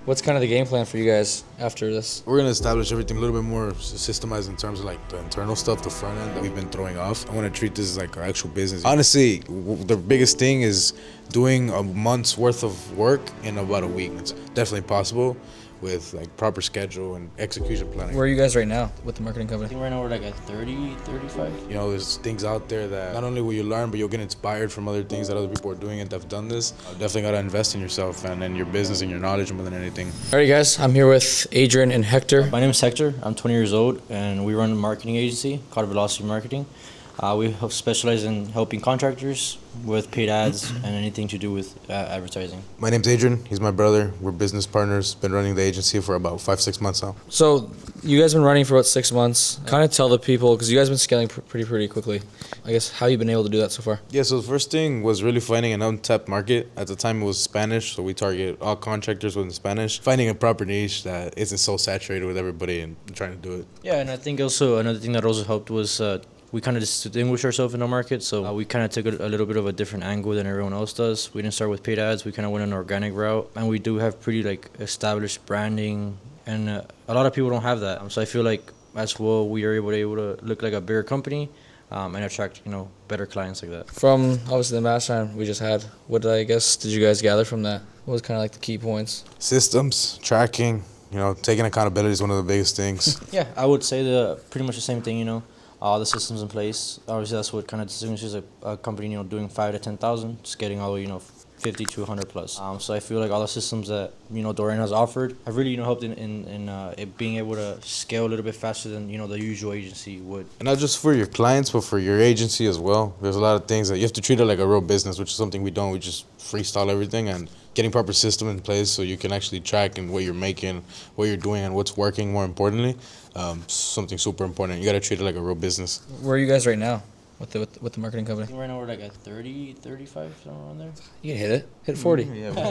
What's kind of the game plan for you guys after this? We're gonna establish everything a little bit more systemized in terms of like the internal stuff, the front end that we've been throwing off. I want to treat this as like our actual business. Honestly, the biggest thing is doing a month's worth of work in about a week. It's definitely possible with like proper schedule and execution planning. Where are you guys right now with the marketing I company? think right now we're like at 30, 35. You know, there's things out there that not only will you learn, but you'll get inspired from other things that other people are doing and have done this. Definitely gotta invest in yourself and in your business and your knowledge more than anything. Alrighty, guys, I'm here with Adrian and Hector. My name is Hector. I'm 20 years old, and we run a marketing agency called Velocity Marketing. We specialize in helping contractors with paid ads and anything to do with advertising. My name's Adrian. He's my brother. We're business partners. Been running the agency for about 5-6 months now. So, you guys been running for about 6 months. Kind of tell the people, because you guys been scaling pretty quickly. I guess, how you been able to do that so far? Yeah, so the first thing was really finding an untapped market. At the time, it was Spanish, so we target all contractors within Spanish. Finding a proper niche that isn't so saturated with everybody and trying to do it. Yeah, and I think also another thing that also helped was we kind of distinguish ourselves in the market. So we kind of took a little bit of a different angle than everyone else does. We didn't start with paid ads. We kind of went an organic route, and we do have pretty like established branding, and a lot of people don't have that. So I feel like as well we are able to look like a bigger company and attract better clients like that. From, obviously, the mastermind we just had, what I guess did you guys gather from that? What was kind of like the key points? Systems, tracking, taking accountability is one of the biggest things. Yeah, I would say pretty much the same thing. All the systems in place. Obviously, that's what kind of distinguishes a company, doing 5 to 10,000, just getting all the 50 to 100 plus. So I feel like all the systems that Dorian has offered have really helped in it being able to scale a little bit faster than the usual agency would. And not just for your clients, but for your agency as well. There's a lot of things that you have to treat it like a real business, which is something we don't. We just freestyle everything, and getting proper system in place so you can actually track and what you're making, what you're doing, and what's working. More importantly, something super important. You got to treat it like a real business. Where are you guys right now with the marketing I company? think right now we're like at 30, 35, somewhere around there. You can hit it. Hit 40.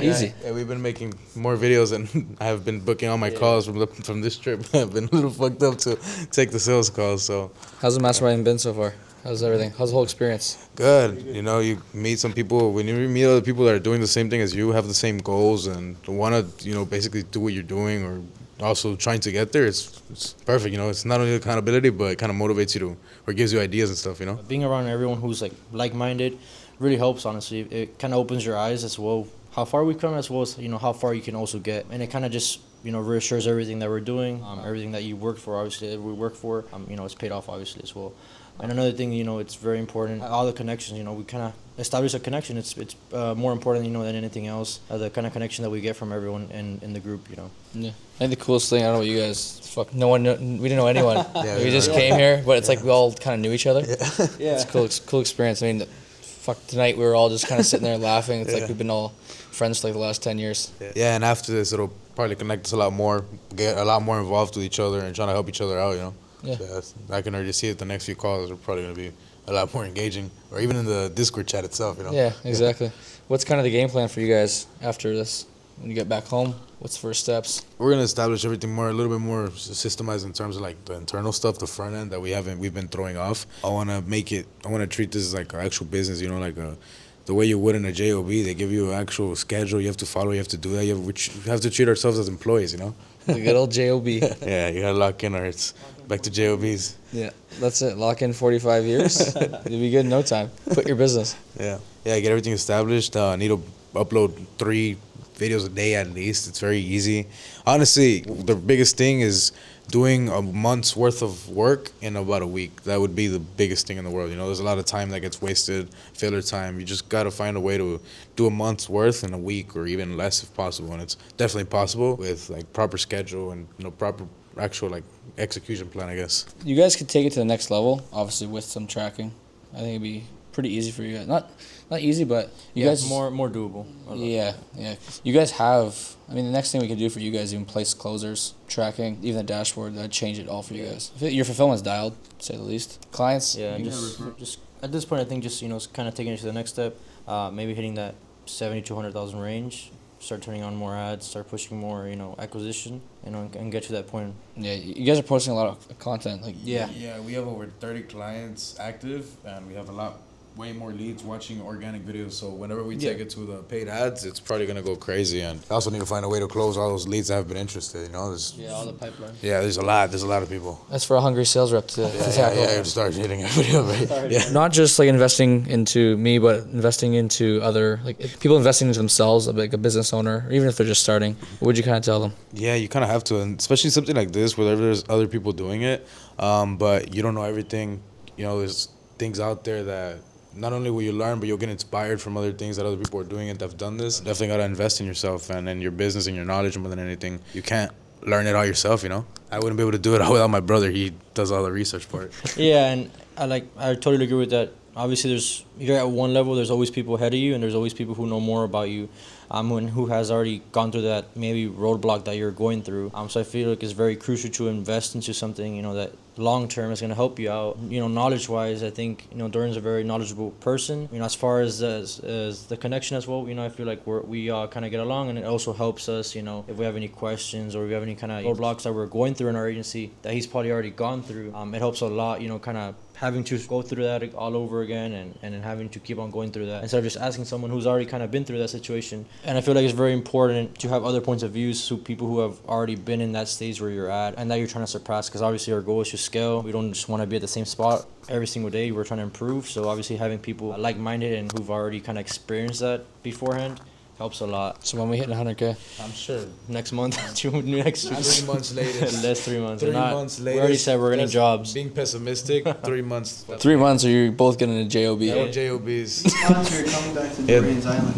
Easy. Yeah, we've been making more videos, and I have been booking all my calls from this trip. I've been a little fucked up to take the sales calls. So How's the mastermind been so far? How's everything? How's the whole experience? good. You meet some people. When you meet other people that are doing the same thing as you, have the same goals, and want to basically do what you're doing, or also trying to get there, it's perfect. It's not only accountability, but it kind of motivates you to, or gives you ideas and stuff. Being around everyone who's like-minded really helps, honestly. It kind of opens your eyes as well, how far we've come, as well as how far you can also get, and it kind of just reassures everything that we're doing, everything that you worked for, obviously, that we work for, it's paid off, obviously, as well. And another thing, it's very important, all the connections, we kind of establish a connection. It's more important, than anything else, the kind of connection that we get from everyone in the group, Yeah. I think the coolest thing, I don't know what you guys, no one, we didn't know anyone. Yeah, We just came here, but it's like we all kind of knew each other. Yeah. It's a cool experience. I mean, tonight we were all just kind of sitting there laughing. It's like we've been all friends for like the last 10 years. Yeah, and after this, it'll probably connect us a lot more, get a lot more involved with each other, and trying to help each other out. Yeah. So I can already see it. The next few calls are probably going to be a lot more engaging, or even in the Discord chat itself. Yeah, exactly. What's kind of the game plan for you guys after this? When you get back home, what's the first steps? We're gonna establish everything a little bit more systemized in terms of like the internal stuff, the front end that we've been throwing off. I want to treat this as like our actual business, the way you would in a JOB. They give you an actual schedule. You have to follow. You have to do that. You have to treat ourselves as employees. The good old JOB. Yeah, you gotta lock in, or it's back to JOBs. Yeah, that's it. Lock in 45 years. You'll be good in no time. Quit your business. Yeah, get everything established. I need to upload 3 videos a day at least. It's very easy. Honestly, the biggest thing is doing a month's worth of work in about a week. That would be the biggest thing in the world. There's a lot of time that gets wasted, filler time. You just got to find a way to do a month's worth in a week, or even less if possible. And it's definitely possible with like proper schedule and proper actual like execution plan, I guess. You guys could take it to the next level, obviously with some tracking. I think it'd be pretty easy for you guys. Not easy, but you guys more doable. Yeah. You guys have. I mean, the next thing we could do for you guys, even place closers, tracking, even the dashboard. That'd change it all for you guys. Your fulfillment's dialed, to say the least. Clients. Yeah, just at this point, I think just kind of taking it to the next step. Maybe hitting that 70 to 100,000 range. Start turning on more ads. Start pushing more, acquisition. And get to that point. Yeah, you guys are posting a lot of content. Yeah. Yeah, we have over 30 clients active, and we have a lot way more leads watching organic videos. So whenever we Yeah. take it to the paid ads, it's probably gonna go crazy. And I also need to find a way to close all those leads that have been interested. You know, All the pipeline. there's a lot. There's a lot of people. That's for a hungry sales rep to tackle. Start hitting a video, right? Yeah. Not just like investing into me, but investing into other like people investing into themselves, like a business owner, or even if they're just starting. What would you kind of tell them? Yeah, you kind of have to, and especially something like this where there's other people doing it, but you don't know everything. You know, there's things out there that not only will you learn, but you'll get inspired from other things that other people are doing and that have done this. Definitely got to invest in yourself and in your business and your knowledge more than anything. You can't learn it all yourself, you know? I wouldn't be able to do it all without my brother. He does all the research part. Yeah, and I totally agree with that. Obviously, you're at one level. There's always people ahead of you, and there's always people who know more about you, and who has already gone through that maybe roadblock that you're going through. So I feel like it's very crucial to invest into something, you know, that long term is going to help you out. You know, knowledge wise, I think, you know, Dorian's a very knowledgeable person. You know, as far as the connection as well, you know, I feel like we kind of get along, and it also helps us, you know, if we have any questions or if we have any kind of roadblocks that we're going through in our agency that he's probably already gone through. It helps a lot, you know, kind of having to go through that all over again and then having to keep on going through that instead of just asking someone who's already kind of been through that situation. And I feel like it's very important to have other points of views, so people who have already been in that stage where you're at and that you're trying to surpass, because obviously our goal is to scale. We don't just want to be at the same spot every single day. We're trying to improve. So obviously having people like-minded and who've already kind of experienced that beforehand helps a lot. So when we hit 100K, I'm sure. Next month, next 3 months later. less 3 months. 3 We're not- months later. We already said we're getting jobs. Being pessimistic, 3 months. 3 months, or you're both getting a job. No JOBs. You're coming back to Yeah. Dorian's Island.